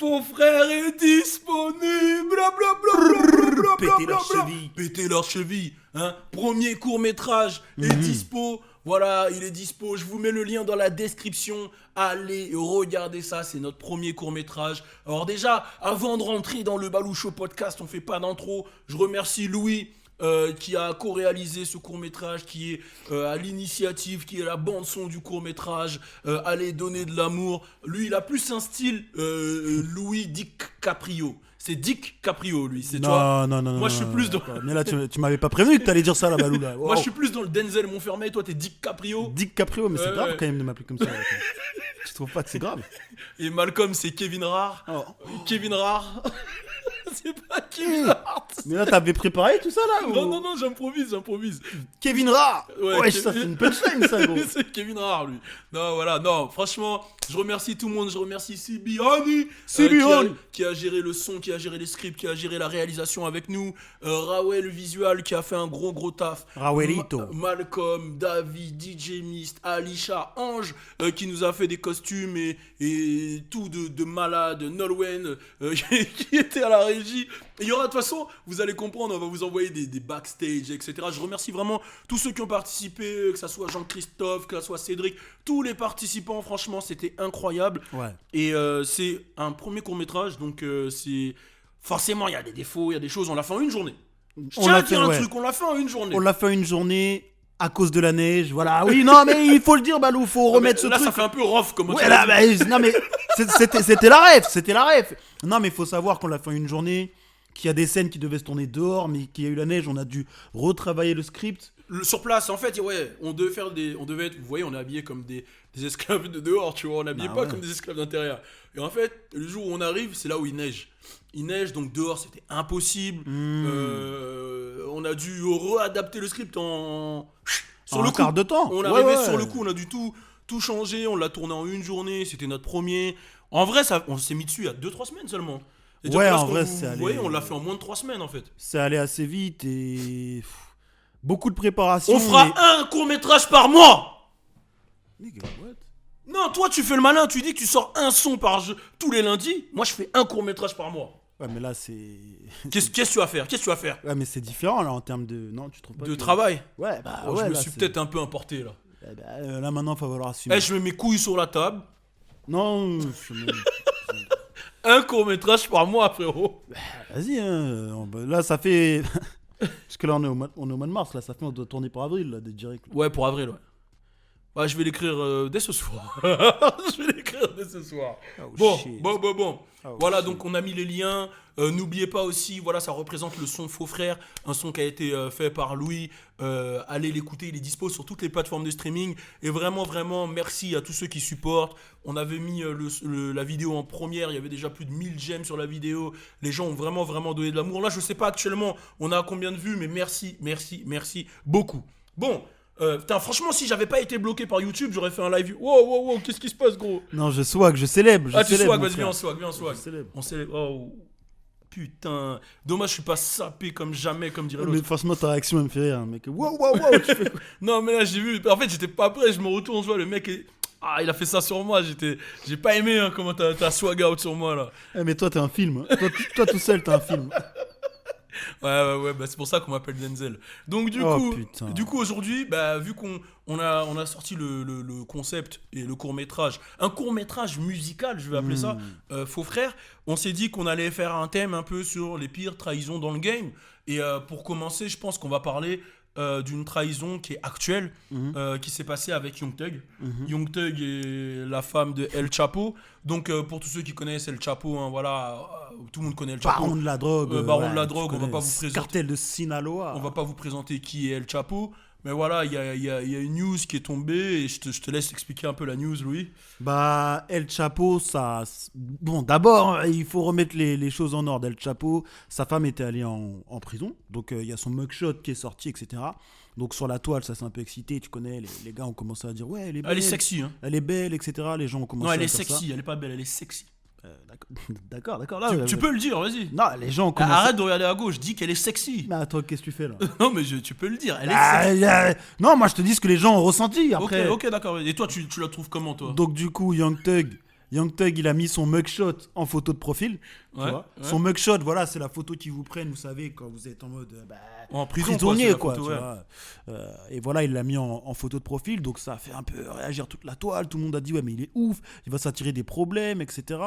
Faux frère est disponible. Blablabla. Péter leurs chevilles. Péter leurs chevilles. Hein. Premier court-métrage est dispo. Voilà, il est dispo. Je vous mets le lien dans la description. Allez, regardez ça. C'est notre premier court-métrage. Alors déjà, avant de rentrer dans le Balou Show podcast, on fait pas d'intro. Je remercie Louis. Qui a co-réalisé ce court-métrage, qui est à l'initiative, qui est la bande-son du court-métrage. Allez, donner de l'amour. Lui, il a plus un style Louis DiCaprio. C'est Dick Caprio, lui. C'est toi. Non. Moi, je suis plus dans. Mais là, tu m'avais pas prévenu que t'allais dire ça, là, Balou, là. Moi, je suis plus dans le Denzel Montfermeil. Toi, t'es Dick Caprio. Dick Caprio, mais c'est grave quand même de m'appeler comme ça. Là. Tu trouves pas que c'est grave? Et Malcolm, c'est Kevin Rare. Oh. Kevin Rare. C'est pas Kevin Hart. Mais là, t'avais préparé tout ça, là ou... Non, j'improvise. Kevin Rare. Ouais, ça, c'est une punchline, ça, gros. C'est Kevin Rare, lui. Non, voilà, non, franchement, je remercie tout le monde. Je remercie CB Honey, qui a géré le son, qui a géré les scripts, qui a géré la réalisation avec nous. Rawel Visual, qui a fait un gros taf. Rawelito. Malcolm, David, DJ Mist, Alisha, Ange, qui nous a fait des costumes et tout de malade. Nolwenn, qui était à la régie. Et il y aura, de toute façon, vous allez comprendre, on va vous envoyer des backstage, etc. Je remercie vraiment tous ceux qui ont participé, que ce soit Jean-Christophe, que ce soit Cédric, tous les participants, franchement, c'était incroyable. Ouais. Et c'est un premier court-métrage, donc c'est... Forcément, il y a des défauts, il y a des choses, on l'a fait en une journée. Je tiens à dire un truc, on l'a fait en une journée. On l'a fait en une journée... À cause de la neige, voilà. Oui, non, mais il faut le dire, Balou, faut remettre ce là, truc. Là, ça fait un peu rough, comme ouais, là, non, mais c'était la ref. Non, mais il faut savoir qu'on l'a fait en une journée, qu'il y a des scènes qui devaient se tourner dehors, mais qu'il y a eu la neige, on a dû retravailler le script. Sur place, en fait, ouais, on devait être, vous voyez, on est habillés comme des esclaves de dehors, tu vois, on n'habillait pas comme des esclaves d'intérieur. Et en fait, le jour où on arrive, c'est là où il neige. Il neige, donc dehors, c'était impossible. On a dû réadapter le script sur le coup. Quart de temps. On arrivait sur le coup, on a dû tout changer, on l'a tourné en une journée, c'était notre premier. En vrai, on s'est mis dessus il y a 2-3 semaines seulement. Et ouais, en vrai, c'est allé... Vous voyez, on l'a fait en moins de 3 semaines, en fait. C'est allé assez vite et... Beaucoup de préparation. On fera un court-métrage par mois. Nigga, what? Non, toi, tu fais le malin, tu dis que tu sors un son par jeu tous les lundis. Moi, je fais un court-métrage par mois. Ouais, mais là, c'est... Qu'est-ce que tu vas faire? Ouais, mais c'est différent, là, en termes de... Non, tu trouves pas de travail? Ouais, bah ouais, ouais, je me là, suis peut-être un peu importé, là. Là, maintenant, il va falloir assumer. Je mets mes couilles sur la table. Non, un court-métrage par mois, frérot. Vas-y, hein. Là, ça fait... Parce que là, on est au mois de mars, là, ça fait, on doit tourner pour avril, là, des directs. Ouais, pour avril, ouais. Ouais, je vais l'écrire dès ce soir. Bon. Voilà, donc on a mis les liens. N'oubliez pas aussi, voilà, ça représente le son Faux Frère, un son qui a été fait par Louis. Allez l'écouter, il est dispo sur toutes les plateformes de streaming. Et vraiment, merci à tous ceux qui supportent. On avait mis la vidéo en première, il y avait déjà plus de 1000 j'aime sur la vidéo. Les gens ont vraiment donné de l'amour. Là, je sais pas actuellement, on a combien de vues, mais merci beaucoup. Bon. Franchement, si j'avais pas été bloqué par YouTube, j'aurais fait un live. Wow, qu'est-ce qui se passe, gros? Non, je swag, je célèbre. Tu swag, vas-y, viens en swag. On célèbre. Oh, putain. Dommage, je suis pas sapé comme jamais, comme dirait l'autre. Mais franchement, ta réaction, elle me fait rire, mec. Wow, tu fais quoi? Non, mais là, j'ai vu. En fait, j'étais pas prêt, je me retourne, je vois le mec. Il a fait ça sur moi, j'ai pas aimé comment t'as swag out sur moi, là. Mais toi, t'es un film. Toi, tout seul, t'es un film. Ouais, bah c'est pour ça qu'on m'appelle Denzel. Donc du coup aujourd'hui, bah vu qu'on a sorti le concept et le court-métrage, un court-métrage musical, je vais appeler ça, Faux Frère, on s'est dit qu'on allait faire un thème un peu sur les pires trahisons dans le game. Et pour commencer, je pense qu'on va parler d'une trahison qui est actuelle, qui s'est passée avec Young Thug. Young Thug est la femme de El Chapo. Donc pour tous ceux qui connaissent El Chapo, hein, voilà, tout le monde connaît El Chapo. Baron de la drogue. Baron de la drogue, on va pas vous présenter. Cartel de Sinaloa. On va pas vous présenter qui est El Chapo. Mais voilà, il y a une news qui est tombée et je te laisse expliquer un peu la news, Louis. Bah, El Chapo, ça... Bon, d'abord, il faut remettre les choses en ordre. El Chapo, sa femme était allée en prison. Donc, il y a son mugshot qui est sorti, etc. Donc, sur la toile, ça s'est un peu excité. Tu connais, les gars ont commencé à dire « Ouais, elle est belle. Elle est sexy, hein. Elle est belle, etc. » Les gens ont commencé à dire ça. Non, elle est sexy. Elle est pas belle, elle est sexy. D'accord. Là, tu peux le dire, vas-y. Non, les gens ont commencé... Arrête de regarder à gauche, dis qu'elle est sexy. Mais attends, qu'est-ce que tu fais là? Non, mais tu peux le dire, elle est sexy. Non, moi je te dis ce que les gens ont ressenti après. Ok, d'accord. Et toi, tu la trouves comment, toi? Donc du coup, Young Thug, Young Thug, il a mis son mugshot en photo de profil. Tu vois. Son mugshot, voilà, c'est la photo qu'ils vous prennent, vous savez, quand vous êtes en mode en prison, prisonnier, quoi. Photo, tu vois. Et voilà, il l'a mis en photo de profil, donc ça a fait un peu réagir toute la toile. Tout le monde a dit, ouais, mais il est ouf, il va s'attirer des problèmes, etc.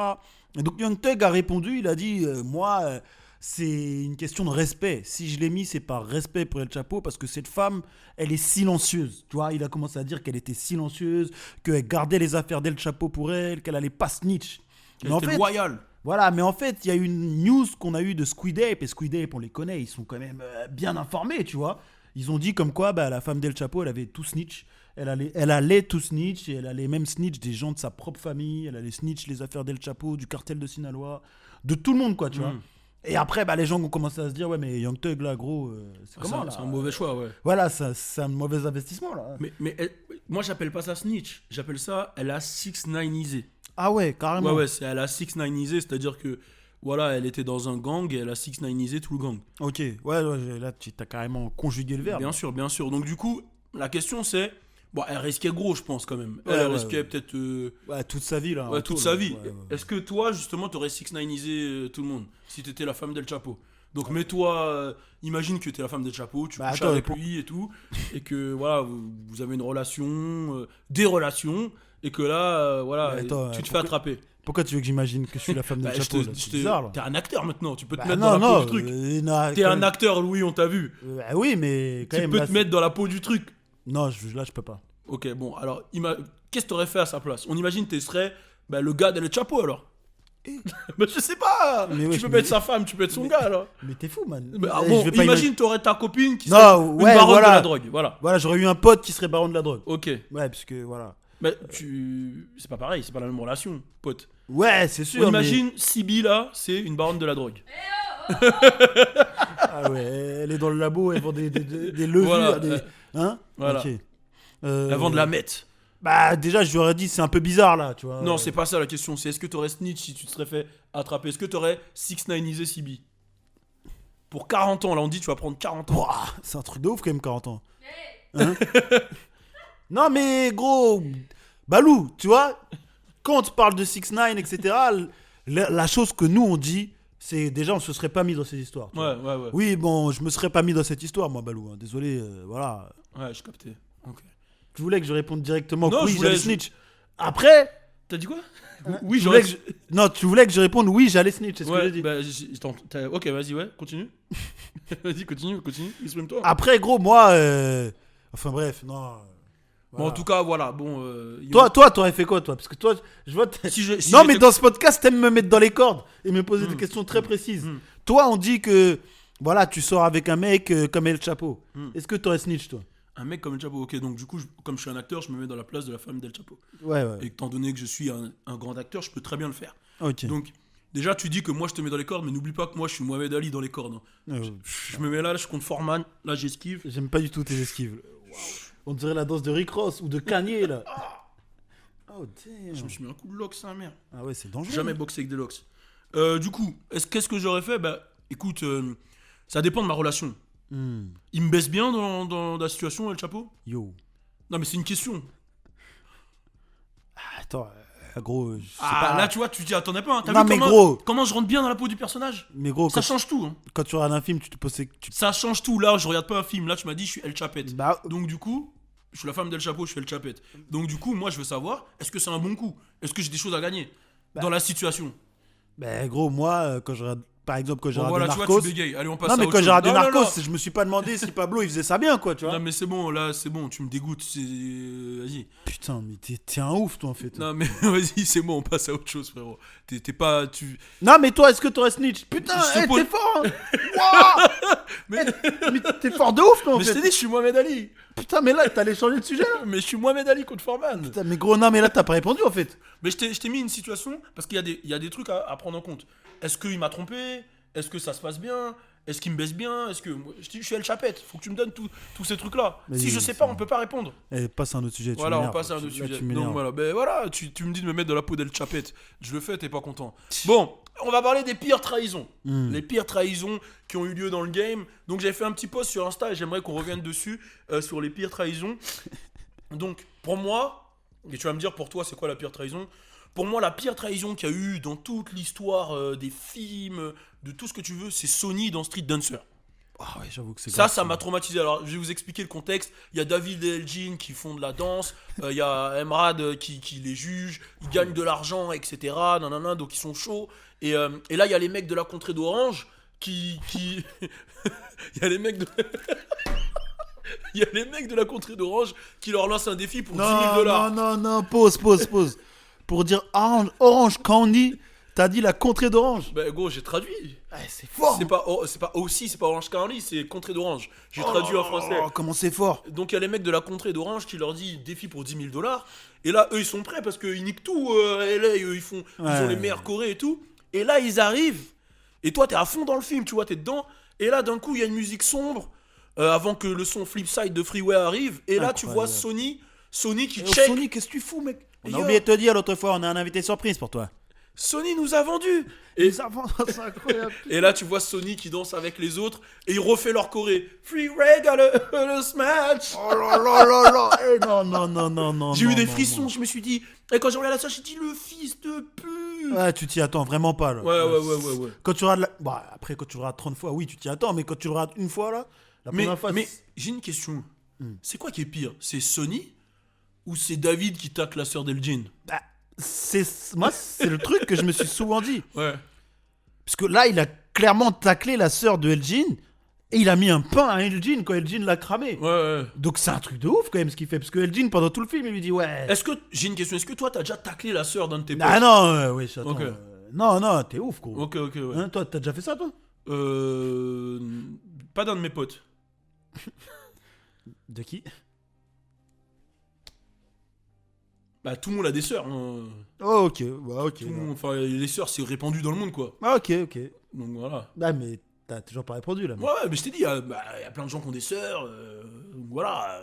Et donc Young Thug a répondu, il a dit, moi, c'est une question de respect. Si je l'ai mis, c'est par respect pour El Chapo, parce que cette femme, elle est silencieuse. Tu vois, il a commencé à dire qu'elle était silencieuse, qu'elle gardait les affaires d'El Chapo pour elle, qu'elle allait pas snitch. Elle était loyale. Voilà, mais en fait, il y a une news qu'on a eue de Squid Ape, et Squid Ape, on les connaît, ils sont quand même bien informés, tu vois. Ils ont dit comme quoi la femme d'El Chapo, elle avait tout snitch. Elle allait tout snitch, et elle allait même snitch des gens de sa propre famille. Elle allait snitch les affaires d'El Chapo, du cartel de Sinaloa, de tout le monde, quoi, tu vois. Et après, les gens ont commencé à se dire, ouais, mais Young Thug, là, gros, c'est comment, là ? C'est un mauvais choix, ouais. Voilà, c'est un mauvais investissement, là. Mais moi, j'appelle pas ça snitch. J'appelle ça, elle a 6ix9ine. Ah ouais, carrément. Ouais, elle a 6ix9ine, c'est-à-dire que, voilà, elle était dans un gang et elle a 6ix9ine tout le gang. Ok, ouais, là, tu as carrément conjugué le verbe. Bien sûr. Donc, du coup, la question, c'est... Bon, elle risquait gros, je pense, quand même. Elle risquait peut-être... toute sa vie, là. Ouais, toute sa vie. Ouais. Est-ce que toi, justement, t'aurais 6ix9ine tout le monde si t'étais la femme d'El Chapo ? Donc, mets-toi... imagine que t'es la femme d'El Chapo, tu couches avec lui et tout, et que, voilà, vous avez une relation, des relations, et que là, voilà, tu te fais attraper. Pourquoi tu veux que j'imagine que je suis la femme d'El Chapo C'est bizarre, là. T'es un acteur, maintenant. Tu peux te mettre dans la peau du truc. T'es un acteur, Louis, on t'a vu. Oui, mais quand même... Tu peux te mettre dans la peau du truc. Non, là, je peux pas. Ok, bon, alors, qu'est-ce que t'aurais fait à sa place ? On imagine que tu serais le gars d'El Chapo, alors. Mais je sais pas. Tu peux être sa femme, tu peux être son gars, alors. Mais t'es fou, man. Imagine t'aurais ta copine qui serait une baronne de la drogue, voilà. Voilà, j'aurais eu un pote qui serait baron de la drogue. Ok. Ouais, parce que, voilà. Mais c'est pas pareil, c'est pas la même relation, pote. Ouais, c'est sûr. Imagine Sibi, là, c'est une baronne de la drogue. Ah ouais, elle est dans le labo, elle vend des levures, voilà, hein. Voilà. Ok. Elle vend de la meth. Déjà, je lui aurais dit, c'est un peu bizarre, là, tu vois. Non, c'est pas ça la question, c'est est-ce que t'aurais snitch si tu te serais fait attraper ? Est-ce que t'aurais 6ix9ine Sibi ? Pour 40 ans, là, on dit tu vas prendre 40 ans. Ouah, c'est un truc de ouf, quand même, 40 ans. Hein. Non, mais gros, Balou, tu vois, quand on te parle de 6ix9ine, etc., la chose que nous, on dit, c'est déjà, on se serait pas mis dans ces histoires. Ouais. Oui, bon, je me serais pas mis dans cette histoire, moi, Balou. Hein. Désolé, voilà. Ouais, je captais. Ok. Tu voulais que je réponde directement non, oui, j'allais snitch. Après... T'as dit quoi ? Oui, j'aurais... Non, tu voulais que je réponde oui, j'allais snitch, c'est ce que j'ai dit. Ok, vas-y, ouais, continue. Vas-y, continue, exprime-toi. Après, gros, moi... Enfin bref, non... Voilà. Bon, en tout cas, voilà, bon... Toi, t'aurais fait quoi, toi ? Parce que toi, je vois... mais dans ce podcast, t'aimes me mettre dans les cordes et me poser des questions très précises. Toi, on dit que, voilà, tu sors avec un mec comme El Chapo. Est-ce que t'aurais snitch, toi ? Un mec comme El Chapo, ok, donc du coup, comme je suis un acteur, je me mets dans la place de la femme d'El Chapo. Ouais. Et étant donné que je suis un grand acteur, je peux très bien le faire. Ok. Donc, déjà, tu dis que moi, je te mets dans les cordes, mais n'oublie pas que moi, je suis Mohamed Ali dans les cordes. Hein. Je me mets là, je compte Foreman, là, j'esquive. J'aime pas du tout tes esquives. Wow. On dirait la danse de Rick Ross ou de Kanye, là. Oh, damn. Je me suis mis un coup de lox, ça, merde. Ah ouais, c'est dangereux. Jamais boxé avec des lox. Du coup, qu'est-ce que j'aurais fait ? Écoute, ça dépend de ma relation. Il me baisse bien dans la situation, El Chapo ? Yo. Non, mais c'est une question. Attends, gros, je sais pas. pas. Là, tu vois, tu dis, attendez pas. Hein. T'as non, vu mais gros, comment je rentre bien dans la peau du personnage ? Mais gros, ça change tout. Hein. Quand tu regardes un film, tu te poses... Ça change tout. Là, je regarde pas un film. Là, tu m'as dit, je suis El Chapet. Donc, du coup, je suis la femme d'El Chapo, je suis El Chapet. Donc, du coup, moi, je veux savoir, est-ce que c'est un bon coup ? Est-ce que j'ai des choses à gagner dans la situation ? Gros, moi, quand je regarde... Par exemple, quand j'ai regardé voilà, Narcos... Tu vois, tu bégayes. Allez, on passe non, à mais autre quand j'ai regardé chose. Narcos, je me suis pas demandé si Pablo, il faisait ça bien, quoi, tu vois. Non, mais c'est bon, là, c'est bon, tu me dégoûtes. Vas-y. Putain, mais t'es un ouf, toi, en fait. Non, mais vas-y, c'est bon, on passe à autre chose, frérot. T'es pas... Non, mais toi, est-ce que t'aurais snitch ? Putain, t'es fort, hein. Waouh. mais t'es fort de ouf, toi, en fait. Mais je t'ai dit, je suis Mohamed Ali. Putain, mais là, t'allais changer de sujet, là. Mais je suis Mohamed Ali contre Foreman. Putain, mais gros, non, mais là, t'as pas répondu, en fait. Mais je t'ai mis une situation, parce qu'il y a des trucs à prendre en compte. Est-ce qu'il m'a trompé ? Est-ce que ça se passe bien ? Est-ce qu'il me baisse bien ? Est-ce que je suis El Chapet ? Faut que tu me donnes tous ces trucs-là. Mais si je sais pas, on peut pas répondre. Passe à un autre sujet. Voilà, on passe à un autre sujet. Donc voilà, tu me dis de me mettre dans la peau d'El Chapet. Je le fais, t'es pas content. Bon, on va parler des pires trahisons. Les pires trahisons qui ont eu lieu dans le game. Donc j'avais fait un petit post sur Insta et j'aimerais qu'on revienne dessus sur les pires trahisons. Donc pour moi, et tu vas me dire pour toi c'est quoi la pire trahison ? Pour moi, la pire trahison qu'il y a eu dans toute l'histoire des films, de tout ce que tu veux, c'est Sony dans Street Dancer. Ah ouais, j'avoue que c'est Ça m'a traumatisé. Alors, je vais vous expliquer le contexte. Il y a David et Elgin qui font de la danse. Il y a Emrad qui les juge. Ils gagnent de l'argent, etc. Nanana, donc ils sont chauds. Et là, il y a les mecs de la contrée d'Orange qui... Il y a les mecs de... Il y a les mecs de la contrée d'Orange qui leur lancent un défi pour 10 000 $. Non, pause. Pour dire Orange Candy, t'as dit la contrée d'Orange. Bah gros, j'ai traduit. C'est fort. C'est pas Orange County, c'est contrée d'Orange. J'ai traduit en français. Comment c'est fort. Donc il y a les mecs de la contrée d'Orange qui leur dit défi pour 10 000 $. Et là, eux, ils sont prêts parce qu'ils niquent tout. LA, ils ont les meilleurs chorés et tout. Et là, ils arrivent. Et toi, t'es à fond dans le film, tu vois, t'es dedans. Et là, d'un coup, il y a une musique sombre avant que le son Flipside de Freeway arrive. Et là, tu vois Sony qui check. Sony, qu'est-ce que tu fous, mec? On a oublié de te dire l'autre fois, on a un invité surprise pour toi. Sony nous a vendu. C'est incroyable. Et là, tu vois Sony qui danse avec les autres et ils refait leur choré. Freeway got a smash. Oh là là là là. Non. J'ai eu des frissons, je me suis dit. Et quand j'ai regardé ça, j'ai dit le fils de pute. Ouais, tu t'y attends vraiment pas là. Ouais. Quand tu regardes après, quand tu regardes 30 fois, oui, tu t'y attends, mais quand tu le regardes une fois là, la première fois. Mais j'ai une question. C'est quoi qui est pire? C'est Sony ou c'est David qui tacle la sœur d'Elgin? C'est le truc que je me suis souvent dit. Ouais. Parce que là, il a clairement taclé la sœur de Elgin et il a mis un pain à Elgin quand Elgin l'a cramé. Ouais. Donc c'est un truc de ouf quand même ce qu'il fait. Parce que Elgin, pendant tout le film, il lui dit ouais. J'ai une question. Est-ce que toi, t'as déjà taclé la sœur d'un de tes potes? Ah non, oui, attends. Ok. Non, t'es ouf, gros. Ok, ouais. Hein, toi, t'as déjà fait ça, toi? Pas d'un de mes potes. De qui? Bah, tout le monde a des sœurs. Hein. Oh, ok. Tout le monde, enfin, les sœurs, c'est répandu dans le monde, quoi. Ah, ok. Donc voilà. Ah, mais t'as toujours pas répondu là. Ouais, mais je t'ai dit, il y a plein de gens qui ont des sœurs. Donc voilà.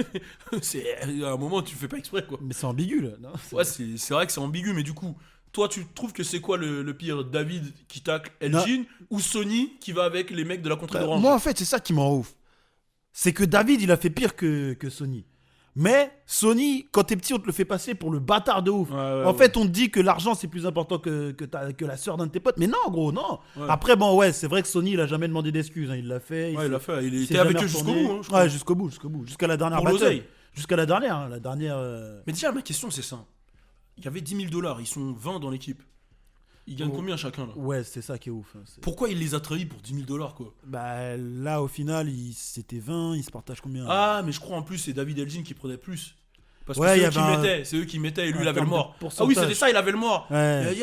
À un moment, tu fais pas exprès, quoi. Mais c'est ambigu là, non? Ouais, c'est vrai que c'est ambigu, mais du coup, toi, tu trouves que c'est quoi le pire? David qui tacle Elgin ou Sony qui va avec les mecs de la contrée d'Orange? Moi, en fait, c'est ça qui m'en ouf. C'est que David, il a fait pire que Sony. Mais Sony, quand t'es petit, on te le fait passer pour le bâtard de ouf. En fait, on te dit que l'argent, c'est plus important que la sœur d'un de tes potes. Mais non, gros, non. Ouais. Après, bon, c'est vrai que Sony, il a jamais demandé d'excuses. Hein. Il l'a fait. Il l'a fait. Il était avec eux jusqu'au bout. Hein, ouais, jusqu'au bout. Jusqu'à la dernière bataille. Jusqu'à la dernière. Mais déjà, ma question, c'est ça. Il y avait 10 000 $. Ils sont 20 dans l'équipe. Ils gagnent combien chacun là? Ouais, c'est ça qui est ouf. Pourquoi il les a trahis pour 10 000 $ quoi? Bah là, au final, c'était 20. Ils se partagent combien? Ah, mais je crois en plus, c'est David Elgin qui prenait plus. Parce que c'est eux qui mettaient et lui il avait le mort. Ah oui, c'était ça, il avait le mort. Ouais.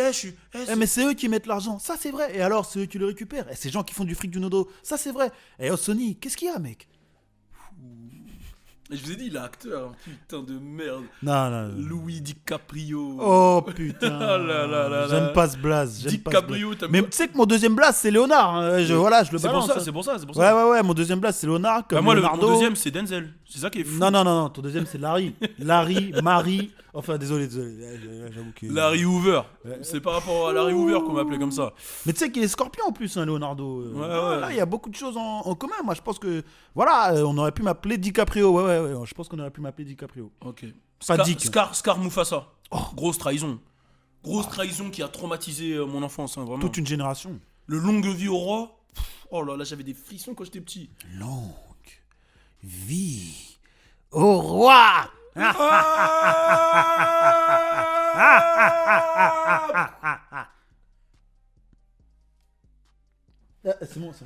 Mais c'est eux qui mettent l'argent, ça c'est vrai. Et alors, c'est eux qui le récupèrent. Et ces gens qui font du fric du nodo, ça c'est vrai. Et oh Sony, qu'est-ce qu'il y a, mec? Et je vous ai dit, il est acteur, putain de merde. Non. Louis DiCaprio. Oh putain. Oh là. J'aime pas ce blaze. DiCaprio, mais tu sais que mon deuxième blaze c'est Léonard. Hein. Je le balance. C'est pour ça. Ouais, mon deuxième blaze c'est Léonard. Comme moi, Leonardo. mon deuxième c'est Denzel. C'est ça qui est fou. Non, ton deuxième c'est Larry. Marie. Enfin, désolé. J'avoue que. Larry Hoover. C'est par rapport à Larry Hoover qu'on m'appelait comme ça. Mais tu sais qu'il est scorpion en plus, hein, Leonardo. Ouais. Là, il y a beaucoup de choses en commun. Moi, je pense que. Voilà, on aurait pu m'appeler DiCaprio. Ouais. Je pense qu'on aurait pu m'appeler DiCaprio. Ok. Pas Dick. Scar Mufasa. Oh. Grosse trahison. Grosse trahison qui a traumatisé mon enfance, hein, vraiment. Toute une génération. Le longue vie au roi. Oh là, j'avais des frissons quand j'étais petit. Longue vie au roi. C'est bon ça.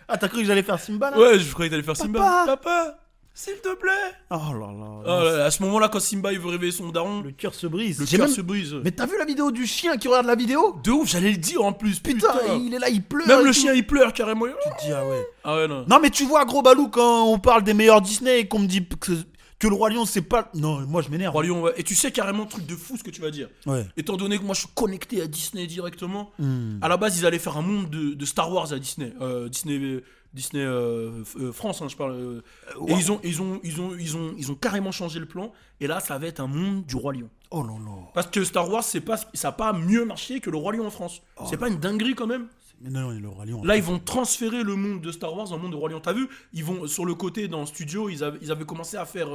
Ah, t'as cru que j'allais faire Simba là? Ouais, je croyais que t'allais faire Simba. Papa, s'il te plaît. Oh là. À ce moment-là, quand Simba il veut réveiller son daron, le cœur se brise. Se brise. Mais t'as vu la vidéo du chien qui regarde la vidéo? De ouf, j'allais le dire en plus. Putain. Il est là, il pleure. Même le chien il pleure carrément. Tu te dis, ah ouais. Ah ouais, non. Non, mais tu vois, gros Balou, quand on parle des meilleurs Disney et qu'on me dit que le Roi Lion c'est pas. Non, moi je m'énerve. Roi Lion, ouais. Et tu sais carrément truc de fou ce que tu vas dire. Ouais. Étant donné que moi je suis connecté à Disney directement. À la base, ils allaient faire un monde de Star Wars à Disney. Disney France, hein, je parle. Et ils ont carrément changé le plan. Et là, ça va être un monde du Roi Lion. Oh là là. Parce que Star Wars, ça n'a pas mieux marché que le Roi Lion en France. C'est pas une dinguerie quand même? Mais non, le Roi Lion. Là, ils vont transférer le monde de Star Wars dans le monde de Roi Lion. T'as vu? Ils vont sur le côté dans le studio, ils avaient commencé à faire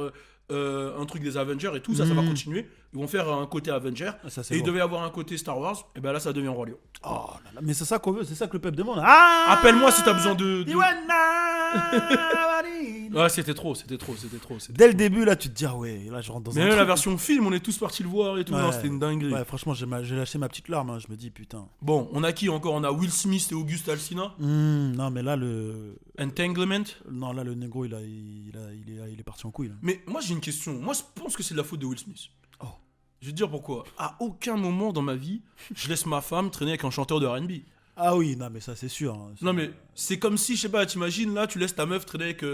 un truc des Avengers et tout. Ça va continuer. Ils vont faire un côté Avengers. Et il devait avoir un côté Star Wars. Et ben là, ça devient Roi Lion. Oh là là, mais c'est ça qu'on veut, c'est ça que le peuple demande. Appelle-moi si t'as besoin de... Ouais, c'était trop. Dès le début, là, tu te dis, ah ouais, là, je rentre dans Mais un la truc. version film, on est tous partis le voir et tout. Ouais. Non, c'était une dinguerie. Ouais, franchement, j'ai lâché ma petite larme. Hein. Je me dis, putain. Bon, on a qui encore? On a Will Smith et Auguste Alsina. Non, mais là, le. Entanglement. Non, là, le négro, il est parti en couille. Là. Mais moi, j'ai une question. Moi, je pense que c'est de la faute de Will Smith. Oh. Je vais te dire pourquoi. À aucun moment dans ma vie, je laisse ma femme traîner avec un chanteur de R&B. Ah oui, non, mais ça, c'est sûr. Hein. Non, mais c'est comme si, je sais pas, t'imagines, là, tu laisses ta meuf traîner avec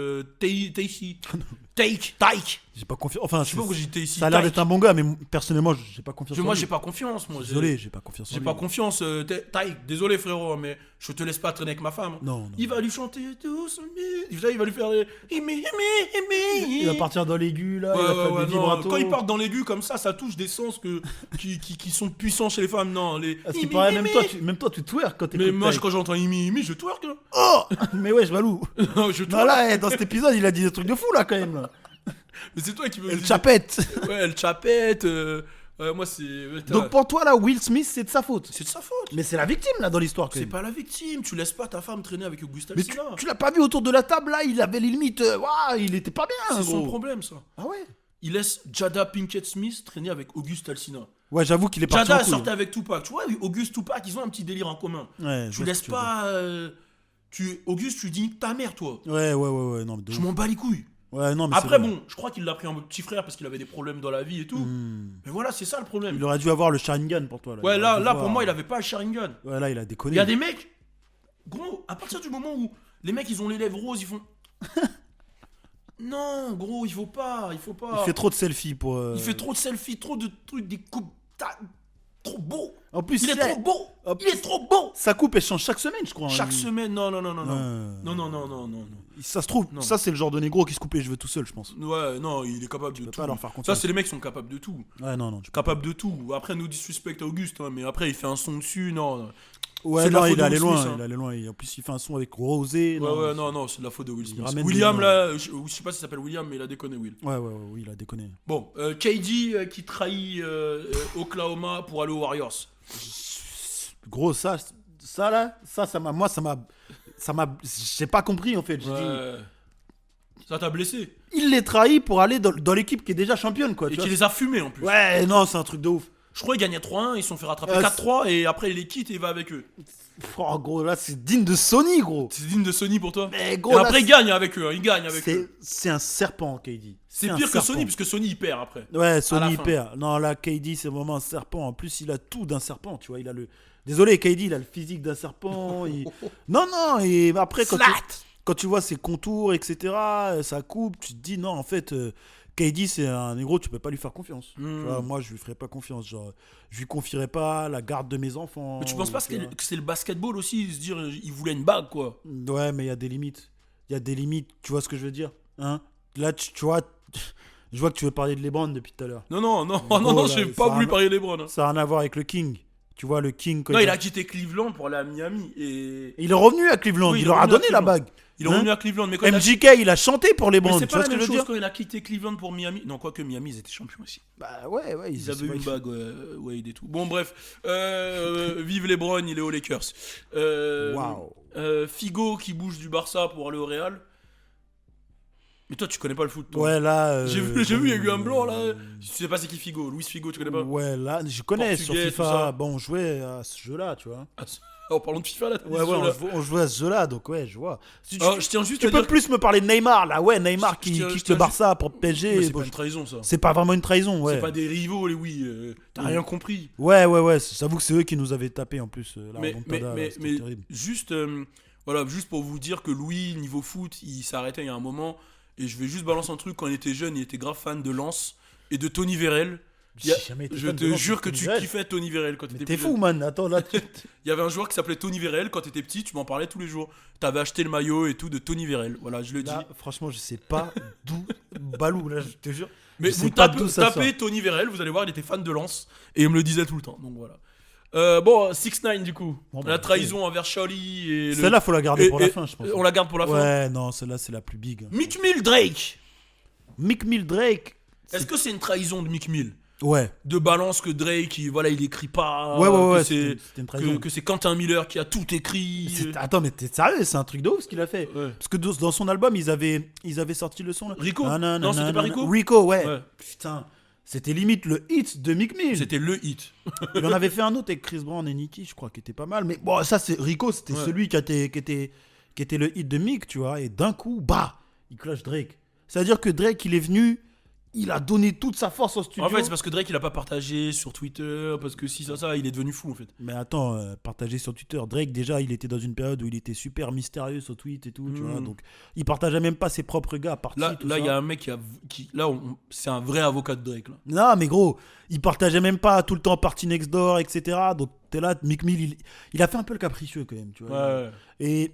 Taïk. J'ai pas confiance. Enfin, Je sais pas pourquoi j'ai Taïk. ça a l'air d'être un bon gars, mais personnellement, j'ai pas confiance. Moi, en lui. j'ai pas confiance. Moi, Désolé, j'ai pas confiance. J'ai en pas lui. confiance. Taïk, désolé, frérot, mais je te laisse pas traîner avec ma femme. Non. Il va lui chanter tous. Il va lui faire les. Il va partir dans l'aigu, là. il va faire des non. vibratos. Quand il part dans l'aigu comme ça touche des sens qui sont puissants chez les femmes. Non, les. À ce qui paraît, même toi, tu twerk quand t'écoutes. Mais moi, Taïk. quand j'entends Imi, je twerk. Hein. Oh mais ouais, je valou. Je twerk. Non, là, dans cet épisode, il a dit des trucs de fou, là, quand même. Là. Mais c'est toi qui veux. El Chapette. Ouais, El Chapette. Moi, c'est. Donc pour toi, là, Will Smith, c'est de sa faute. C'est de sa faute. Mais c'est la victime, là, dans l'histoire. quand C'est même. pas la victime. Tu laisses pas ta femme traîner avec Auguste Mais Alsina. tu l'as pas vu autour de la table, là, il avait les limites. Waouh, il était pas bien, C'est son gros. problème, ça. Ah ouais. Il laisse Jada Pinkett Smith traîner avec Auguste Alsina. Ouais, j'avoue qu'il est parti Jada en couille. sortait avec Tupac. Tu vois, Auguste, Tupac, ils ont un petit délire en commun. Ouais, je Tu vois laisses ce que tu veux pas. Auguste, tu dis ta mère, toi. dire. Ouais, non, mais de Je ouf. m'en bats les couilles. Ouais, non, mais Après, c'est vrai. bon, je crois qu'il l'a pris en petit frère parce qu'il avait des problèmes dans la vie et tout. Mais voilà, c'est ça le problème. Il aurait dû avoir le Sharingan pour toi, là. Ouais, Il aurait là dû pour voir. moi, il avait pas le Sharingan. Ouais, là, il a déconné. Il y a des mecs. Gros, à partir du moment où les mecs, ils ont les lèvres roses, ils font. Non, gros, il faut pas. Il fait trop de selfies pour. Il fait trop de selfies, trop de trucs, des coupes. Trop beau. En plus, Il est trop beau. Il est trop beau. Sa coupe, elle change chaque semaine, je crois. Chaque hein. semaine, non. Non. Ouais. Non. Ça se trouve, Non. ça, c'est le genre de négro qui se coupe les cheveux tout seul, je pense. Ouais, non, il est capable de peux tout. pas leur faire Ça, confiance. c'est les mecs qui sont capables de tout. Ouais, non. Capable de tout. Après, nous disrespect Auguste, hein, mais après, il fait un son dessus, non. Ouais, C'est de la non, faute il de est allé Will loin. Smith, hein. Il est allé loin. En plus, il fait un son avec Rosé. Non, c'est de la faute de Will Smith. ramène William, des- là, je sais pas s'il s'appelle William, mais il a déconné, Will. Ouais, il a déconné. Bon, KD qui trahit Oklahoma pour aller aux Warriors. Gros, ça m'a, j'ai pas compris en fait. J'ai dit, Ouais. Ça t'a blessé. il les trahit pour aller dans l'équipe qui est déjà championne, quoi. Et tu qui vois. les a fumés en plus. Ouais, non, c'est un truc de ouf. Je crois qu'ils gagnaient 3-1, ils se sont fait rattraper Euh, 4-3 et après il les quitte et il va avec eux. Oh, gros, là, c'est digne de Sony, gros. C'est digne de Sony pour toi. Mais Et gros, là, après il gagne avec eux, il gagne avec eux. c'est un serpent, KD. C'est un pire que serpent. Sony puisque Sony il perd après. Ouais, À Sony la il fin. perd. Non, là, KD, c'est vraiment un serpent. En plus, il a tout d'un serpent, tu vois. Il a le. Désolé, KD, il a le physique d'un serpent. Non, et après, quand tu vois ses contours, etc., sa coupe, tu te dis, non, en fait, KD, c'est un négro, tu peux pas lui faire confiance. Tu vois, moi, je lui ferais pas confiance. Genre, je lui confierais pas la garde de mes enfants. Mais tu penses pas tu vois. que c'est le basketball aussi, se dire il voulait une bague quoi. Ouais, mais il y a des limites. Il y a des limites, tu vois ce que je veux dire, hein? Là, tu vois, je vois que tu veux parler de LeBron depuis tout à l'heure. Non, là, j'ai ça pas a voulu un- parler des Browns. Hein. Ça a rien à voir avec le King. Tu vois, le King... quand Non, il a quitté Cleveland pour aller à Miami et Il est revenu à Cleveland, Oui, il leur a donné la bague. il est Hein? revenu à Cleveland. Mais quand il a... MJK, il a chanté pour les Mais Browns, c'est tu pas vois la ce que même je veux chose dire? quand il a quitté Cleveland pour Miami. Non, quoique Miami, ils étaient champions aussi. Bah ouais, Ils avaient eu une bague, Wade et tout. Bon, bref. Vive les Browns, il est aux Lakers. Waouh. Figo qui bouge du Barça pour aller au Real. Mais toi, tu connais pas le foot, toi. Ouais, là... J'ai vu, il y a eu un blanc, là. Tu sais pas c'est qui Figo. Luis Figo, tu connais pas? Ouais, là, je connais sur Portugais, tout FIFA. ça. Bon, on jouait à ce jeu-là, tu vois. En parlant de FIFA, là. t'as dit Ouais, ce jeu-là. on jouait à ce jeu-là, donc ouais, je vois. Si Ah, je tiens juste tu à peux dire... plus me parler de Neymar, là. Ouais, Neymar Je qui tiens- je quitte tiens le Barça pour Mais PSG. c'est Bon, pas une trahison, ça. c'est pas vraiment une trahison, ouais. C'est pas des rivaux, les oui. T'as rien compris. Ouais, j'avoue que c'est eux qui nous avaient tapé en plus. La remontada, Mais c'était terrible. juste, voilà, juste pour vous dire que Louis, niveau foot, il s'est arrêté il y a un moment. Et je vais juste balancer un truc. Quand il était jeune, il était grave fan de Lens et de Tony Vérel. J'ai jamais été Je fan de te gens jure comme que Tony tu Vérel. kiffais Tony Vérel quand Mais t'étais t'es petit. fou, man. Attends, là. Il y avait un joueur qui s'appelait Tony Vérel quand t'étais petit, tu m'en parlais tous les jours. T'avais acheté le maillot et tout de Tony Vérel. Voilà, je le dis. Là, franchement, je sais pas d'où. Balou, là, je te jure. Mais je vous sais pas d'où ça tapez Tony Vérel, vous allez voir, il était fan de Lens et il me le disait tout le temps. Donc voilà. Bon, 6ix9ine du coup. Bon, bah, la trahison envers Charlie et le... Celle-là, faut la garder pour la et- fin, je pense. On la garde pour la fin. Ouais, non, celle-là, c'est la plus big. Mick Mill Drake. Mick Mill Drake. Est-ce que c'est une trahison de Mick Mill Ouais. de balance que Drake, il écrit pas. Ouais, que c'était une trahison. que c'est Quentin Miller qui a tout écrit. Attends, mais t'es sérieux, c'est un truc de ouf ce qu'il a fait. Ouais. Parce que dans son album, ils avaient sorti le son là. Rico Nanana, Non, c'était pas Rico Rico, ouais. Ouais. Putain, c'était limite le hit de Mick Mill. C'était le hit. Il en avait fait un autre avec Chris Brown et Nicki, je crois, qui était pas mal. Mais bon, ça, c'est Rico, c'était Ouais. celui qui était le hit de Mick, tu vois. Et d'un coup, bah, il clash Drake. C'est-à-dire que Drake, il est venu, il a donné toute sa force au studio. En fait, c'est parce que Drake il a pas partagé sur Twitter, parce que si ça, il est devenu fou en fait. Mais attends, partager sur Twitter. Drake, déjà, il était dans une période où il était super mystérieux sur Twitter et tout, tu vois. Donc, il partageait même pas ses propres gars partis. Là, tout il ça. y a un mec c'est un vrai avocat de Drake là. Non, mais gros, il partageait même pas tout le temps Party Next Door, etc. Donc, t'es là, Mick Mill, il a fait un peu le capricieux quand même, tu vois. Ouais. Et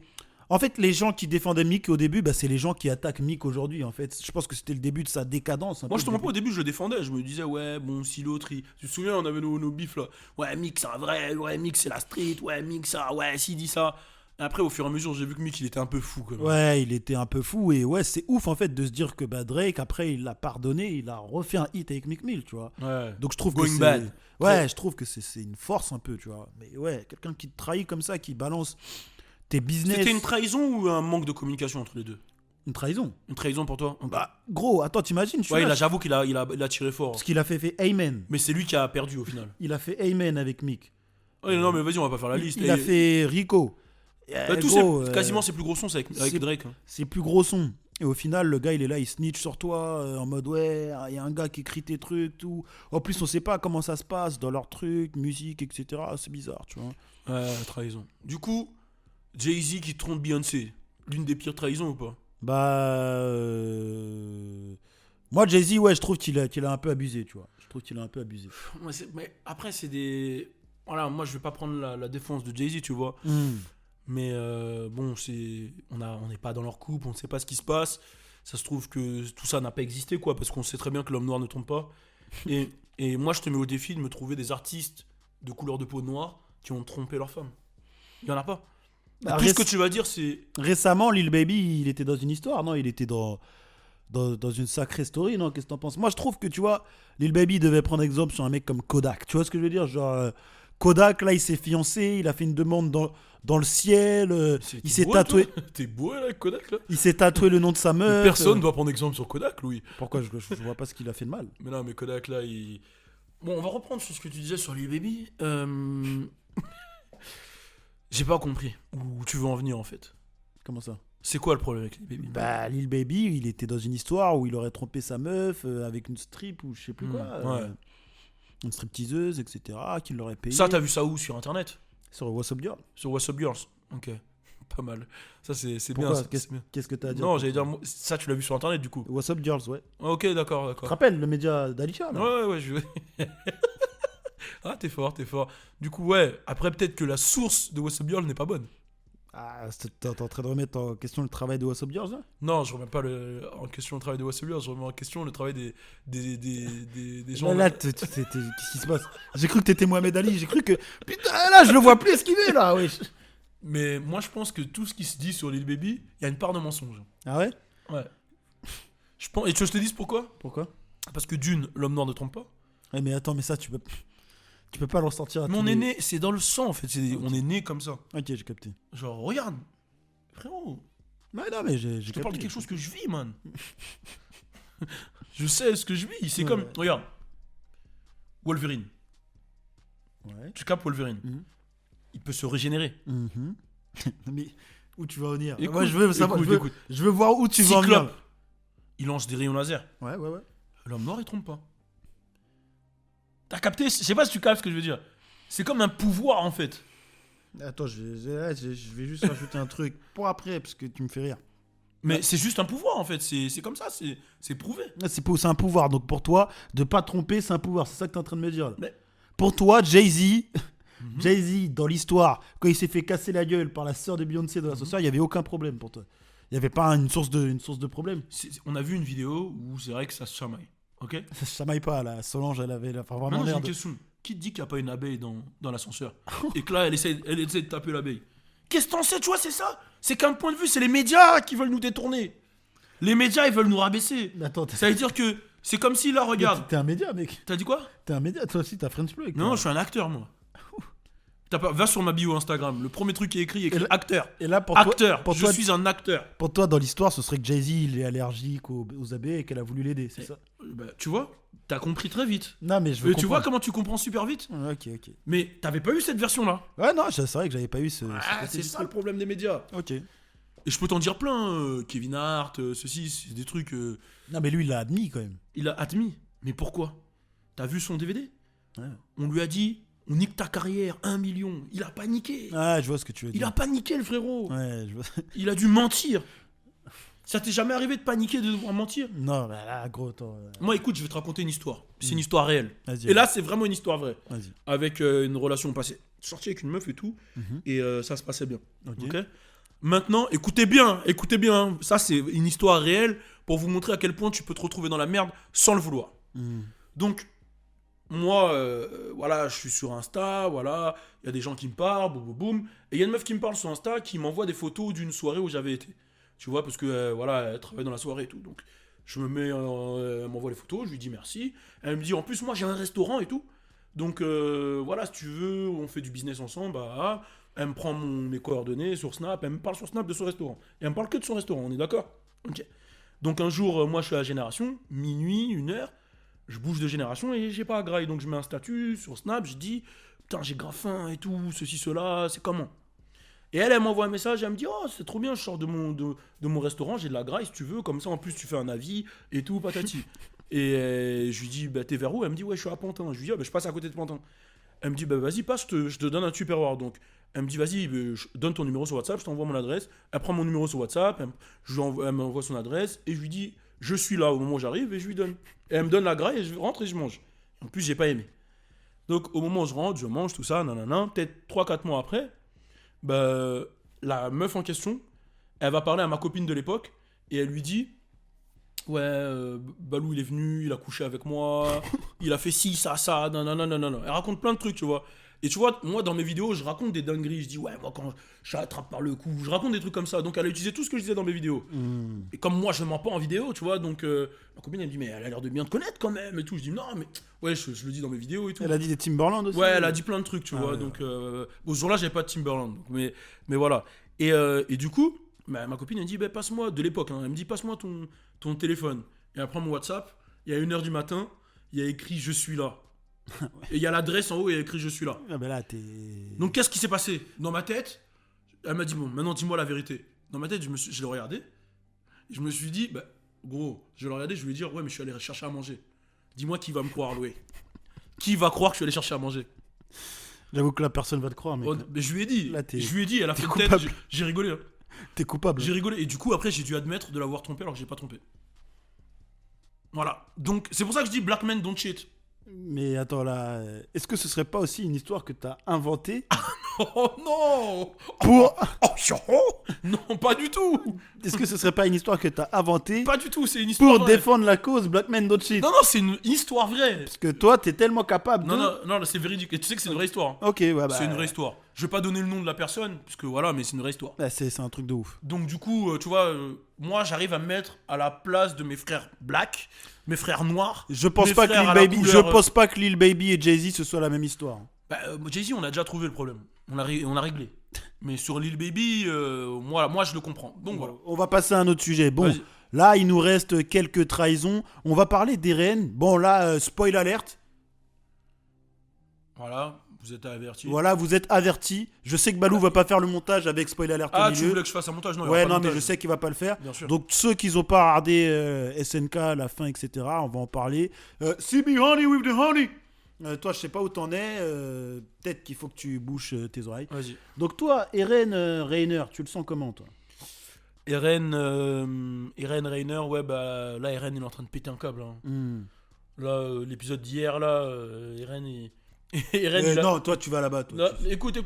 en fait, les gens qui défendaient Mick au début, bah, c'est les gens qui attaquent Mick aujourd'hui, en fait. Je pense que c'était le début de sa décadence. Moi, je te mens pas, au début, je le défendais. Je me disais, ouais, bon, si l'autre, tu te souviens, on avait nos bifs là. Ouais, Mick, c'est un vrai. Ouais, Mick, c'est la street. Ouais, Mick, ça. Ouais, s'il dit ça. Et après, au fur et à mesure, j'ai vu que Mick, il était un peu fou quand même. Ouais, il était un peu fou. Et ouais, c'est ouf, en fait, de se dire que bah, Drake, après, il l'a pardonné, il a refait un hit avec Mick Mill, tu vois. Ouais. Donc, je trouve Going que c'est... bad. Ouais, je trouve que c'est une force un peu, tu vois. Mais ouais, quelqu'un qui te trahit comme ça, qui balance tes business... C'était une trahison ou un manque de communication entre les deux? Une trahison. Une trahison pour toi? Bah, gros, attends, t'imagines, Ouais, j'avoue qu'il a tiré fort. Parce qu'il a fait Amen. Mais c'est lui qui a perdu au final. Il a fait Amen avec Mick. Ouais, non, mais vas-y, on va pas faire la liste. Il a fait Rico. Bah, quasiment ses plus gros sons, c'est avec c'est- Drake. Hein. Ses plus gros sons. Et au final, le gars, il est là, il snitch sur toi, en mode ouais, il y a un gars qui écrit tes trucs, tout. En plus, on sait pas comment ça se passe dans leurs trucs, musique, etc. C'est bizarre, tu vois. Ouais, trahison. Du coup, Jay-Z qui trompe Beyoncé, l'une des pires trahisons ou pas? Bah. Moi, Jay-Z, ouais, je trouve qu'il a un peu abusé, tu vois. Je trouve qu'il a un peu abusé. Mais après, c'est des. Voilà, moi je vais pas prendre la défense de Jay-Z, tu vois. Mais bon, on n'est pas dans leur couple, on ne sait pas ce qui se passe. Ça se trouve que tout ça n'a pas existé, quoi, parce qu'on sait très bien que l'homme noir ne trompe pas. Et moi, je te mets au défi de me trouver des artistes de couleur de peau noire qui ont trompé leur femme. Il y en a pas. Bah, Tout ce que tu vas dire, c'est. Récemment, Lil Baby, il était dans une histoire, non? Il était dans une sacrée story, non? Qu'est-ce que t'en penses? Moi, je trouve que, tu vois, Lil Baby devait prendre exemple sur un mec comme Kodak. Tu vois ce que je veux dire? Genre, Kodak, là, il s'est fiancé, il a fait une demande dans le ciel, il s'est tatoué. T'es beau là, avec Kodak, là? Il s'est tatoué le nom de sa meuf. Personne doit prendre exemple sur Kodak, Louis. Pourquoi je vois pas ce qu'il a fait de mal. Mais non, mais Kodak, là, il. Bon, on va reprendre sur ce que tu disais sur Lil Baby. J'ai pas compris où tu veux en venir, en fait. Comment ça? C'est quoi le problème avec Lil Baby? Bah, Lil Baby, il était dans une histoire où il aurait trompé sa meuf avec une strip ou je sais plus quoi. ouais. Une stripteaseuse, etc. Qu'il l'aurait payé. Ça, t'as vu ça où? Sur internet? Sur What's Up Girl. Sur What's Up Girls? Ok. Pas mal. Ça, c'est bien. Pourquoi? Ça, c'est bien. Qu'est-ce que t'as à dire? Non, j'allais dire, ça, tu l'as vu sur internet, du coup. What's Up Girls, ouais. Ok, d'accord, Tu te d'accord. rappelles le média d'Alicia là? Ouais, je. Ah, t'es fort, t'es fort. Du coup, ouais, après, peut-être que la source de What's Up Girl n'est pas bonne. Ah, t'es en train de remettre en question le travail de What's Up Girls là? Non, je remets pas en question le travail de What's Up Girls, je remets en question le travail des gens. Là, qu'est-ce qui se passe? J'ai cru que t'étais Mohamed Ali, j'ai cru que. Putain, là, je le vois plus esquiver là, wesh. Mais moi, je pense que tout ce qui se dit sur Lil Baby, il y a une part de mensonge. Ah ouais? Ouais. Je pense... Et tu veux que je te dise pourquoi? Pourquoi? Parce que d'une, l'homme noir ne trompe pas. Ouais, mais attends, mais ça, tu peux pas le ressortir à Mais tous on les- est né, c'est dans le sang en fait. On est né comme ça. Ok, j'ai capté. Genre, regarde, frérot, Ouais, non, mais j'ai je te parle de capté. quelque chose que je vis, man. Je sais ce que je vis. C'est Ouais, comme, ouais. regarde, Wolverine. Ouais. Tu capes Wolverine. Mhm. Il peut se régénérer. Mhm. Mais où tu vas en venir? Écoute, Moi, je veux savoir. écoute. Je veux voir où tu vas en venir. Cyclope, il lance des rayons laser. Ouais. L'homme noir, il trompe pas. T'as capté? Je sais pas si tu captes ce que je veux dire. C'est comme un pouvoir en fait. Attends, je vais juste rajouter un truc pour après, parce que tu me fais rire. Mais c'est juste un pouvoir en fait, c'est comme ça, c'est prouvé. C'est un pouvoir. Donc pour toi, de pas tromper, c'est un pouvoir. C'est ça que t'es en train de me dire. Là. Mais... Pour toi, Jay-Z, Jay-Z, dans l'histoire, quand il s'est fait casser la gueule par la sœur de Beyoncé de la sorcière, il n'y avait aucun problème pour toi. Il n'y avait pas une source de problème. On a vu une vidéo où c'est vrai que ça se chamaille. Ok. Ça se chamaille pas, là. Solange, elle avait la. Enfin, vraiment Non, j'ai l'air une de. question. Qui te dit qu'il n'y a pas une abeille dans l'ascenseur et que là, elle essaie de taper l'abeille. Qu'est-ce que t'en sais, tu vois, c'est ça. C'est qu'un point de vue, c'est les médias qui veulent nous détourner. Les médias, ils veulent nous rabaisser. Mais attends, ça veut dire que c'est comme si, là, regarde. T'es un média, mec. T'as dit quoi? T'es un média, toi aussi, t'as French Plug. Non, je suis un acteur, moi. Va sur ma bio Instagram. Le premier truc qui est écrit acteur. Et là, pour acteur. Toi, je suis un acteur. Pour toi, dans l'histoire, ce serait que Jay-Z, il est allergique aux abeilles et qu'elle a voulu l'aider, c'est ça? Bah, tu vois, t'as compris très vite. Non, mais je veux tu vois comment tu comprends super vite? Ok. Mais t'avais pas eu cette version-là. Ouais, non, c'est vrai que j'avais pas eu c'est ça le problème des médias. Ok. Et je peux t'en dire plein. Kevin Hart, ceci, c'est des trucs. Non, mais lui, il l'a admis quand même. Il a admis. Mais pourquoi? T'as vu son DVD? Ouais. On lui a dit, on nique ta carrière, 1 million. Il a paniqué. Ah, je vois ce que tu veux dire. Il a paniqué, le frérot. Ouais, je vois. Il a dû mentir. Ça t'est jamais arrivé de paniquer, de devoir mentir? Non, bah là, gros, attends. Moi, écoute, je vais te raconter une histoire. C'est une histoire réelle. Vas-y. Et là, c'est vraiment une histoire vraie. Vas-y. Avec une relation passée. Je suis sorti avec une meuf et tout. Et ça se passait bien. Ok. Maintenant, écoutez bien. Ça, c'est une histoire réelle pour vous montrer à quel point tu peux te retrouver dans la merde sans le vouloir. Donc, moi, voilà, je suis sur Insta, voilà, il y a des gens qui me parlent, boum, boum, boum. Et il y a une meuf qui me parle sur Insta qui m'envoie des photos d'une soirée où j'avais été. Tu vois, parce que, voilà, elle travaille dans la soirée et tout. Donc, je me mets, elle m'envoie les photos, je lui dis merci. Elle me dit, en plus, moi, j'ai un restaurant et tout. Donc, voilà, si tu veux, on fait du business ensemble, bah, elle me prend mes coordonnées sur Snap, elle me parle sur Snap de son restaurant. Et elle me parle que de son restaurant, on est d'accord? Ok. Donc, un jour, moi, je suis à Génération, minuit, 1h. Je bouge de Génération et j'ai pas à graille. Donc je mets un statut sur Snap, je dis putain, j'ai grave faim et tout, ceci, cela, c'est comment? Et elle m'envoie un message, elle me dit oh, c'est trop bien, je sors de mon restaurant, j'ai de la graille si tu veux, comme ça en plus tu fais un avis et tout, patati. Et je lui dis bah t'es vers où? Elle me dit ouais, je suis à Pantin. Je lui dis ah, bah, je passe à côté de Pantin. Elle me dit bah vas-y, passe, je te donne un Tupperware. Donc elle me dit vas-y, donne ton numéro sur WhatsApp, je t'envoie mon adresse. Elle prend mon numéro sur WhatsApp, elle m'envoie son adresse et je lui dis je suis là au moment où j'arrive et je lui donne. Et elle me donne la graille et je rentre et je mange. En plus, j'ai pas aimé. Donc, au moment où je rentre, je mange, tout ça, nanana. Peut-être 3-4 mois après, bah, la meuf en question, elle va parler à ma copine de l'époque et elle lui dit ouais, Balou, il est venu, il a couché avec moi, il a fait ci, ça, nanana. Elle raconte plein de trucs, tu vois. Et tu vois, moi, dans mes vidéos, je raconte des dingueries. Je dis, ouais, moi, quand je l'attrape par le cou, je raconte des trucs comme ça. Donc, elle a utilisé tout ce que je disais dans mes vidéos. Et comme moi, je ne mens pas en vidéo, tu vois, donc ma copine, elle me dit, mais elle a l'air de bien te connaître quand même et tout. Je dis, non, mais ouais, je le dis dans mes vidéos et tout. Elle a dit des Timberland aussi? Ouais, elle a dit plein de trucs, tu vois. Ouais. Donc, bon, ce jour-là, j'avais pas de Timberland. Donc, mais voilà. Et du coup, ma copine, elle me dit, bah, passe-moi, de l'époque, hein, elle me dit, passe-moi ton téléphone. Et elle prend mon WhatsApp. Il y a 1h du matin, il y a écrit, je suis là. Et il y a l'adresse en haut et il y a écrit je suis là. Ah ben là, t'es... Donc qu'est-ce qui s'est passé? Dans ma tête, elle m'a dit bon, maintenant dis-moi la vérité. Dans ma tête, je l'ai regardé. Et je me suis dit, bah, gros, je l'ai regardé, je lui ai dit, ouais, mais je suis allé chercher à manger. Dis-moi qui va me croire, Loué. Qui va croire que je suis allé chercher à manger? J'avoue que la personne va te croire, mec. Mais je lui ai dit. Là, Elle a fait une tête. J'ai rigolé. Hein. T'es coupable. J'ai rigolé. Et du coup, après, j'ai dû admettre de l'avoir trompé alors que j'ai pas trompé. Voilà. Donc, c'est pour ça que je dis Black Men don't cheat. Mais attends là, est-ce que ce serait pas aussi une histoire que t'as inventée Oh non! pour... Non, pas du tout! Est-ce que ce serait pas une histoire que t'as inventée Pas du tout, c'est une histoire pour vraie. défendre la cause Black Men Don't Cheat? Non, c'est une histoire vraie. Parce que toi, t'es tellement capable de... Non, c'est véridique. Et tu sais que c'est une vraie histoire. Ok, ouais, bah... C'est une vraie histoire. Je vais pas donner le nom de la personne, parce que voilà, mais c'est une vraie histoire. Bah, c'est un truc de ouf. Donc du coup, tu vois, moi j'arrive à me mettre à la place de mes frères black, mes frères noirs. Je pense mes pas que frères Lil à la Baby, couleur, je pense pas que Lil Baby et Jay-Z ce soit la même histoire. Bah, Jay-Z, on a déjà trouvé le problème. On a réglé. Mais sur Lil Baby, moi je le comprends. Donc voilà. On va passer à un autre sujet. Bon, Vas-y. là, il nous reste quelques trahisons. On va parler d'Eren. Bon, là, spoil alert. Voilà, vous êtes avertis. Voilà, vous êtes avertis. Je sais que Balou va pas faire le montage avec spoil alert au Ah, milieu. tu voulais que je fasse un montage? Non, il y aura Ouais, pas de non, mais montage. je sais qu'il va pas le faire. Bien sûr. Donc, ceux qui n'ont pas regardé SNK, la fin, etc., on va en parler. See me honey with the honey. Toi, je sais pas où t'en es. Peut-être qu'il faut que tu bouches tes oreilles. Vas-y. Donc, toi, Eren Reiner, tu le sens comment, toi? Eren Reiner, ouais, bah là, Eren il est en train de péter un câble. Hein. Là, l'épisode d'hier, là, Eren il. Non, toi tu vas là-bas. Toi, non, écoute.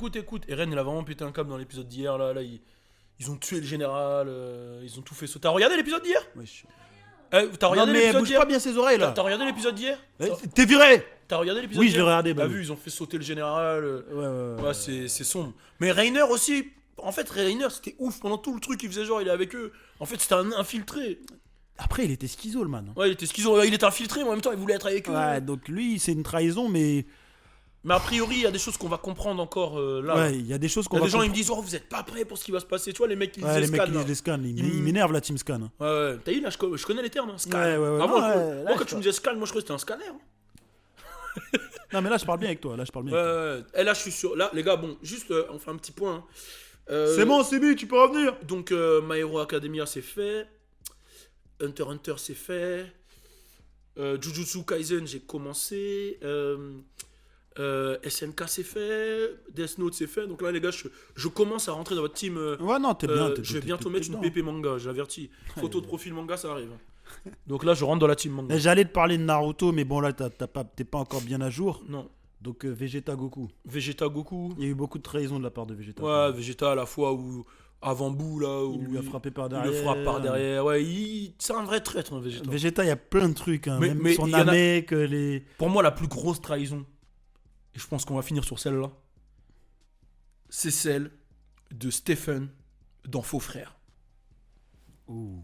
Eren il a vraiment pété un câble dans l'épisode d'hier. Là, ils ont tué le général, ils ont tout fait sauter. T'as regardé l'épisode d'hier? Wesh. T'as regardé l'épisode bouge d'hier? pas bien ses oreilles là. T'as regardé l'épisode d'hier? T'es viré. T'as regardé l'épisode Oui, d'hier? je l'ai regardé. T'as vu, ils ont fait sauter le général. Ouais. C'est sombre. Mais Reiner aussi. En fait, Reiner c'était ouf pendant tout le truc. Il faisait genre, il est avec eux. En fait, c'était un infiltré. Après, il était schizo le man. Ouais, il était infiltré, mais en même temps, il voulait être avec eux. Ouais, donc lui, c'est une trahison, mais. Mais a priori, il y a des choses qu'on va comprendre encore là. Ouais, il y a des choses qu'on va. Il y a des gens, ils me disent, oh, vous êtes pas prêts pour ce qui va se passer. Tu vois, les mecs, ils les scannent. mecs, ils les scannent. Ils m'énervent la team scan. Ouais. T'as vu, là, je connais les termes. Hein. Scan. Ouais. Avant, moi, quand tu me disais scan, moi, je croyais que c'était un scanner. Non, mais là, je parle bien avec toi. Ouais. Et là, je suis sûr. Là, les gars, bon, juste, on fait un petit point. C'est bon, c'est bien, tu peux revenir. Donc, My Hero Academia, c'est fait. Hunter x Hunter, c'est fait. Jujutsu Kaisen, j'ai commencé. SNK, c'est fait. Death Note, c'est fait. Donc là, les gars, je commence à rentrer dans votre team. Ouais, non, t'es bien. Je vais bientôt mettre une PP manga, je l'avertis. Photo de profil manga, ça arrive. Donc là, je rentre dans la team manga. J'allais te parler de Naruto, mais bon, là, t'es pas encore bien à jour. Non. Donc, Vegeta Goku. Vegeta Goku. Il y a eu beaucoup de trahison de la part de Vegeta. Ouais, Vegeta à la fois où. Avant bout, là. Où il lui a frappé par derrière. Il le frappe par derrière. Ouais, c'est un vrai traître, hein, Vegeta. Vegeta, il y a plein de trucs. Hein. Mais son Namek, les. Pour moi, la plus grosse trahison, et je pense qu'on va finir sur celle-là, c'est celle de Stephen dans Faux Frères. Ouh.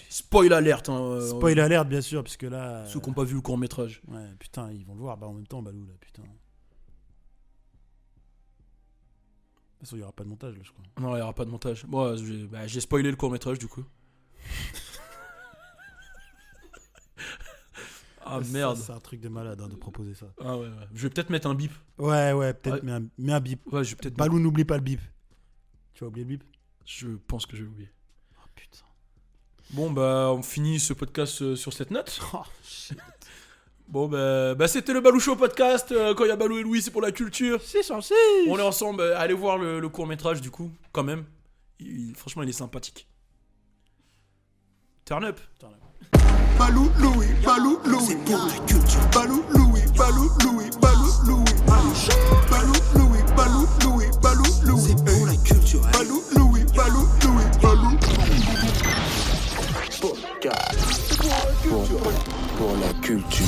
Spoil alerte. Hein, Spoil alerte, bien sûr, parce que là. Ceux qui n'ont pas vu le court-métrage. Ouais, putain, ils vont le voir. Bah, en même temps, Balou, là, putain. De toute façon, il n'y aura pas de montage, là, je crois. Non, il n'y aura pas de montage. Moi, j'ai spoilé le court-métrage, du coup. Ah merde. C'est un truc de malade hein, de proposer ça. Ah ouais. Je vais peut-être mettre un bip. Ouais, peut-être, mets un bip. Ouais, je vais peut-être. Balou, n'oublie pas le bip. Tu vas oublier le bip? Je pense que je vais oublier. Oh putain. Bon, bah, on finit ce podcast sur cette note. Oh shit. Bon, bah c'était le Balou Show podcast. Quand il y a Balou et Louis, c'est pour la culture. C'est censé. On est ensemble. Allez voir le court-métrage, du coup, quand même. Franchement, il est sympathique. Turn up. Balou Louis, c'est pour la culture. Balou Louis, Balou Louis. Balou Louis, c'est pour la culture. Balou Louis. Pour la culture.